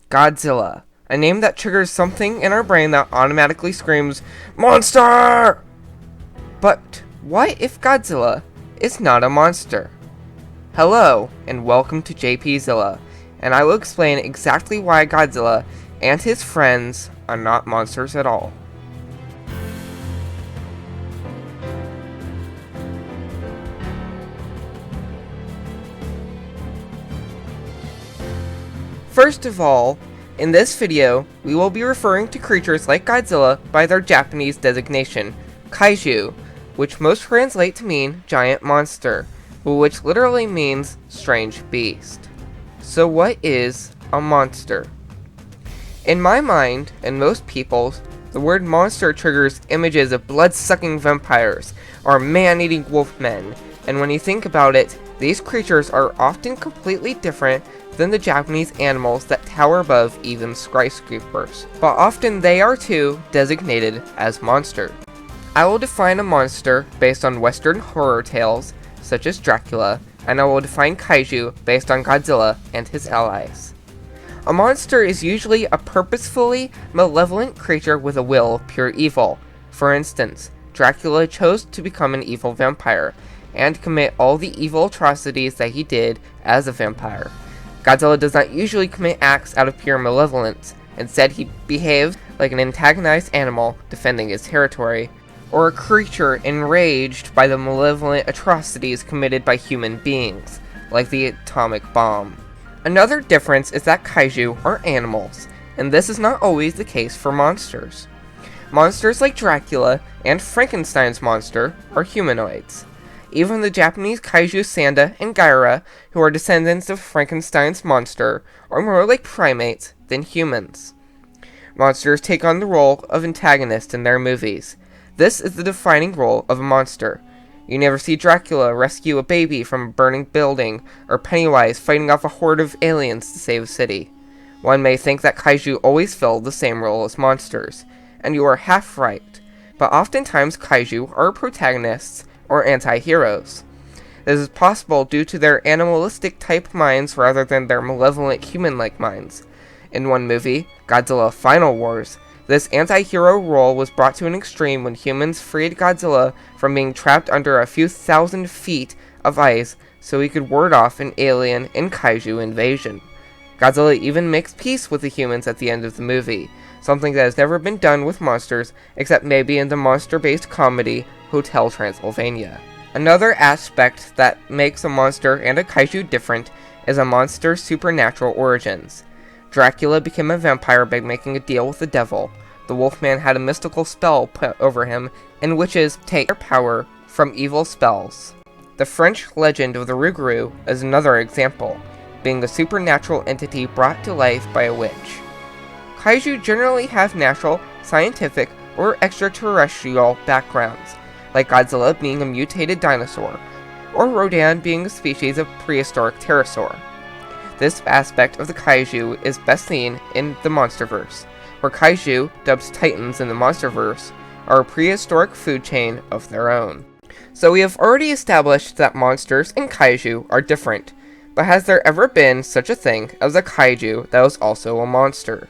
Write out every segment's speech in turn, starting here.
Godzilla, a name that triggers something in our brain that automatically screams, "Monster!" But what if Godzilla is not a monster? Hello, and welcome to Jp-Zilla, and I will explain exactly why Godzilla and his friends are not monsters at all. First of all, in this video, we will be referring to creatures like Godzilla by their Japanese designation, Kaiju, which most translate to mean giant monster, which literally means strange beast. So what is a monster? In my mind, and most people's, the word monster triggers images of blood-sucking vampires or man-eating wolfmen, and when you think about it, these creatures are often completely different than the Japanese animals that tower above even skyscrapers, but often they are too designated as monster. I will define a monster based on Western horror tales, such as Dracula, and I will define Kaiju based on Godzilla and his allies. A monster is usually a purposefully malevolent creature with a will of pure evil. For instance, Dracula chose to become an evil vampire, and commit all the evil atrocities that he did as a vampire. Godzilla does not usually commit acts out of pure malevolence. Instead, he behaves like an antagonized animal defending his territory, or a creature enraged by the malevolent atrocities committed by human beings, like the atomic bomb. Another difference is that Kaiju are animals, and this is not always the case for monsters. Monsters like Dracula and Frankenstein's monster are humanoids. Even the Japanese kaiju Sanda and Gaira, who are descendants of Frankenstein's monster, are more like primates than humans. Monsters take on the role of antagonists in their movies. This is the defining role of a monster. You never see Dracula rescue a baby from a burning building, or Pennywise fighting off a horde of aliens to save a city. One may think that kaiju always fill the same role as monsters, and you are half right, but oftentimes kaiju are protagonists or anti-heroes. This is possible due to their animalistic type minds rather than their malevolent human-like minds. In one movie, Godzilla Final Wars, this anti-hero role was brought to an extreme when humans freed Godzilla from being trapped under a few thousand feet of ice so he could ward off an alien and kaiju invasion. Godzilla even makes peace with the humans at the end of the movie, something that has never been done with monsters except maybe in the monster-based comedy Hotel Transylvania. Another aspect that makes a monster and a kaiju different is a monster's supernatural origins. Dracula became a vampire by making a deal with the devil. The Wolfman had a mystical spell put over him, and witches take their power from evil spells. The French legend of the Rougarou is another example, being a supernatural entity brought to life by a witch. Kaiju generally have natural, scientific, or extraterrestrial backgrounds, like Godzilla being a mutated dinosaur, or Rodan being a species of prehistoric pterosaur. This aspect of the Kaiju is best seen in the Monsterverse, where Kaiju, dubbed Titans in the Monsterverse, are a prehistoric food chain of their own. So we have already established that monsters and Kaiju are different, but has there ever been such a thing as a Kaiju that was also a monster?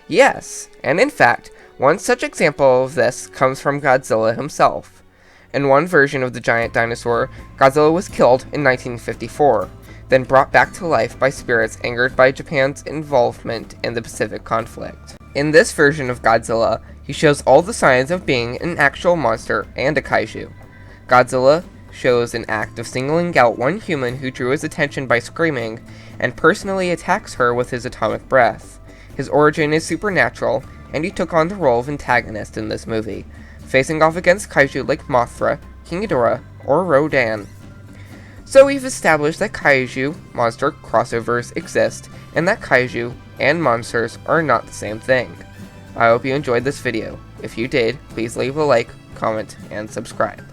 Yes, and in fact, one such example of this comes from Godzilla himself. In one version of the giant dinosaur, Godzilla was killed in 1954, then brought back to life by spirits angered by Japan's involvement in the Pacific conflict. In this version of Godzilla, he shows all the signs of being an actual monster and a kaiju. Godzilla shows an act of singling out one human who drew his attention by screaming, and personally attacks her with his atomic breath. His origin is supernatural, and he took on the role of antagonist in this movie, facing off against kaiju like Mothra, King Ghidorah, or Rodan. So we've established that kaiju monster crossovers exist, and that kaiju and monsters are not the same thing. I hope you enjoyed this video. If you did, please leave a like, comment, and subscribe.